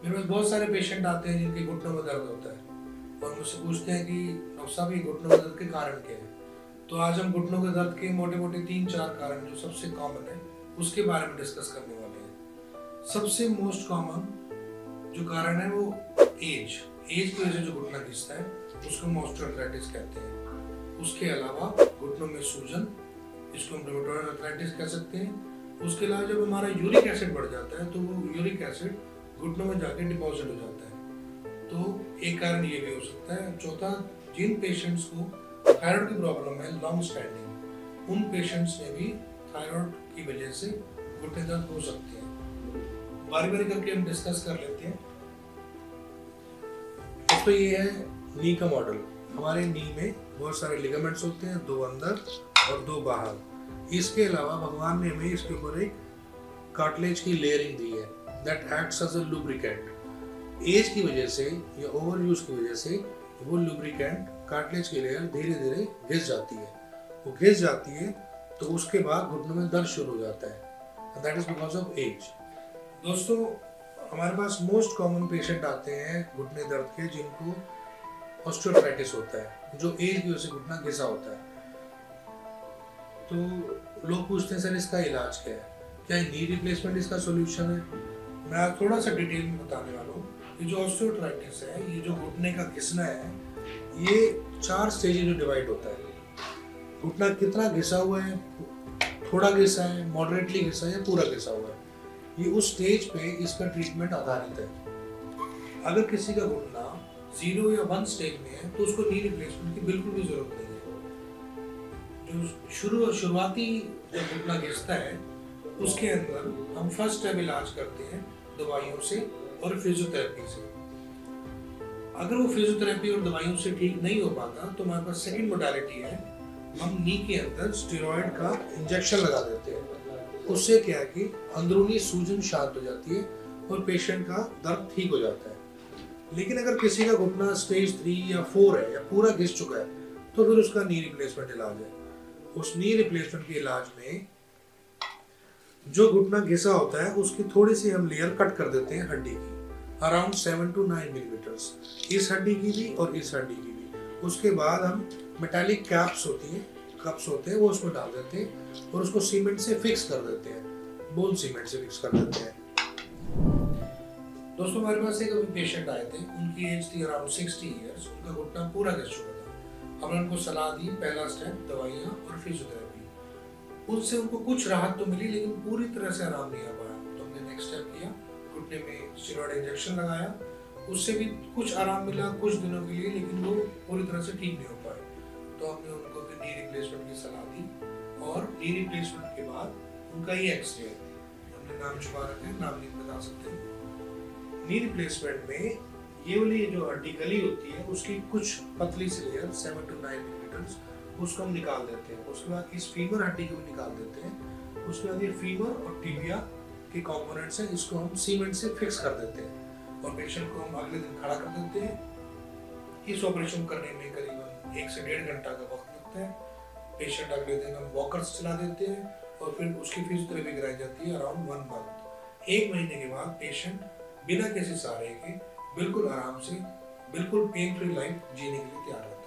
मेरे पास बहुत सारे पेशेंट आते हैं जिनके घुटनों में दर्द होता है और मुझसे पूछते हैं कि डॉक्टर साहब ये घुटनों में दर्द के कारण क्या है। तो आज हम घुटनों के दर्द के मोटे मोटे 3-4 कारण जो सबसे कॉमन है उसके बारे में डिस्कस करने वाले हैं। सबसे मोस्ट कॉमन जो कारण है वो एज की वजह से जो घुटना घिसता है उसको ऑस्टियोआर्थराइटिस कहते हैं। उसके अलावा घुटनों में सूजन, इसको हम रूमेटॉइड आर्थराइटिस कह सकते हैं। उसके अलावा जब हमारा यूरिक एसिड बढ़ जाता है तो वो यूरिक एसिड घुटनों में जाके डिपॉजिट हो जाता है, तो एक कारण ये भी हो सकता है। चौथा, जिन पेशेंट्स को थायराइड की प्रॉब्लम है लॉन्ग स्टैंडिंग, उन पेशेंट्स में भी थायराइड की वजह से घुटने दर्द हो सकते हैं। बारी बारी करके हम डिस्कस कर लेते हैं। तो ये है नी का मॉडल। हमारे नी में बहुत सारे लिगामेंट्स होते हैं, 2 अंदर और 2 बाहर। इसके अलावा भगवान ने हमें इसके ऊपर एक कार्टिलेज की लेयरिंग दी है that acts as a lubricant। Age की वजह से या ओवर यूज की वजह से वो लुब्रिकेंट कार्टिलेज की लेयर धीरे धीरे घिस जाती है। वो घिस जाती है तो उसके बाद घुटनों में दर्द शुरू हो जाता है। That is because of age. दोस्तों, हमारे पास मोस्ट कॉमन पेशेंट आते हैं घुटने दर्द के जिनको ऑस्टियोआर्थराइटिस होता है, जो एज की वजह से घुटना घिसा होता है। तो लोग पूछते हैं सर इसका इलाज क्या है, क्या नी रिप्लेसमेंट इसका सोल्यूशन है? मैं थोड़ा सा डिटेल में बताने वाला हूँ। ये जो ऑस्टियोआर्थराइटिस है, ये जो घुटने का घिसना है, ये 4 स्टेज में डिवाइड होता है। घुटना कितना घिसा हुआ है, थोड़ा घिसा है, मॉडरेटली घिसा है या पूरा घिसा हुआ है, ये उस स्टेज पे इसका ट्रीटमेंट आधारित है। अगर किसी का घुटना 0 या 1 स्टेज में है तो उसको नी रिप्लेसमेंट की बिल्कुल भी जरूरत नहीं है। जो शुरुआती जब घुटना घिसता है उसके अंदर हम फर्स्ट स्टेप इलाज करते हैं दवाइयों से और फिजियोथेरेपी से। अगर वो फिजियोथेरेपी और दवाइयों से ठीक नहीं हो पाता तो हमारे पास सेकंड मोडालिटी है, हम नी के अंदर स्टेरॉइड का इंजेक्शन लगा देते हैं। उससे क्या है कि अंदरूनी सूजन शांत हो जाती है और पेशेंट का दर्द ठीक हो जाता है। लेकिन अगर किसी का घुटना स्टेज 3 या 4 है या पूरा घिस चुका है तो फिर उसका नी रिप्लेसमेंट इलाज है। उस नी रिप्लेसमेंट के इलाज में जो घुटना घिसा होता है उसकी थोड़ी सी हम लेयर कट कर देते हैं हड्डी की, अराउंड 7 to 9 मिलीमीटर्स, इस हड्डी की भी और इस हड्डी की भी। उसके बाद हम मेटालिक कैप्स होते हैं वो उसमें डाल देते हैं और उसको सीमेंट से फिक्स कर देते हैं, बोन सीमेंट से फिक्स कर देते हैं। दोस्तों, हमारे पास एक अभी पेशेंट आए थे, उनकी एज थी अराउंड 60 ईयर्स। उनका घुटना पूरा घिस चुका था। हमने उनको सलाह दी, पहला स्टेप दवाइयाँ और फिजियोथेरेपी। उससे उनको कुछ राहत तो मिली लेकिन पूरी तरह से आराम नहीं आ पाया। तो हमने नेक्स्ट स्टेप किया, घुटने में स्टेरॉइड इंजेक्शन लगाया। उससे भी कुछ आराम मिला कुछ दिनों के लिए, लेकिन वो पूरी तरह से ठीक नहीं हो पाए। तो हमने उनको फिर नी रिप्लेसमेंट की सलाह दी और नी रिप्लेसमेंट के बाद उनका ही एक्सरे, हमने नाम छुपा रखा है, नाम नहीं बता सकते। नी रिप्लेसमेंट में ये वाली जो हड्डी गली होती है उसकी कुछ पतली सी लेयर 7 to 9 मिलीमीटर्स उसको हम निकाल देते हैं। उसके बाद इस फीमर हड्डी को भी निकाल देते हैं। उसके बाद ये फीमर और टिबिया के कंपोनेंट्स हैं, इसको हम सीमेंट से फिक्स कर देते हैं और पेशेंट को हम अगले दिन खड़ा कर देते हैं। इस ऑपरेशन करने में करीबन 1 से 1.5 घंटा का वक्त लगता है। पेशेंट अगले दिन हम वॉकर्स चला देते हैं और फिर उसकी फिजियोथेरेपी कराई जाती है अराउंड 1 मंथ। 1 महीने के बाद पेशेंट बिना किसी सहारे के बिल्कुल आराम से, बिल्कुल पेन फ्री लाइफ जीने के लिए तैयार रहता है।